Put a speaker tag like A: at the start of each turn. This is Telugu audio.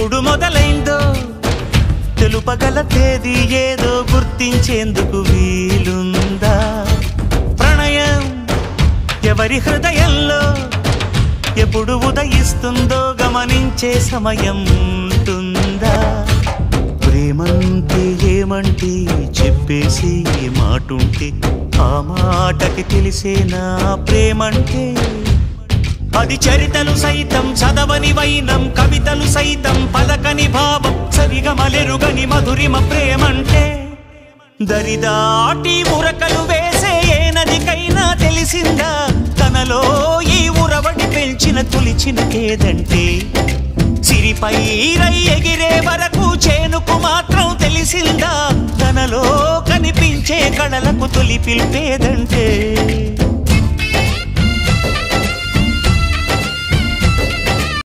A: ఎప్పుడు మొదలైందో తెలుపగల తేదీ ఏదో గుర్తించేందుకు వీలుందా? ప్రణయం ఎవరి హృదయంలో ఎప్పుడు ఉదయిస్తుందో గమనించే సమయం ఉంటుందా? ప్రేమంటే ఏమంటే చెప్పేసి మాటుంటే ఆ మాటకి తెలిసేనా ప్రేమంటే? అది చరితలు సైతం చదవని వైనం, కవితలు సైతం పలకని భావం, సరిగమలెరుగని మధురిమ ప్రేమంటే. దరిదాటి ఉరకలు వేసే ఏ నదికైనా తెలిసిందా తనలో ఈ ఉరవడి పెంచిన తొలిచిన కేదంటే? సిరిపై రై ఎగిరే వరకు చేనుకు మాత్రం తెలిసిందా తనలో కనిపించే కళలకు తొలి పిలిపేదంటే?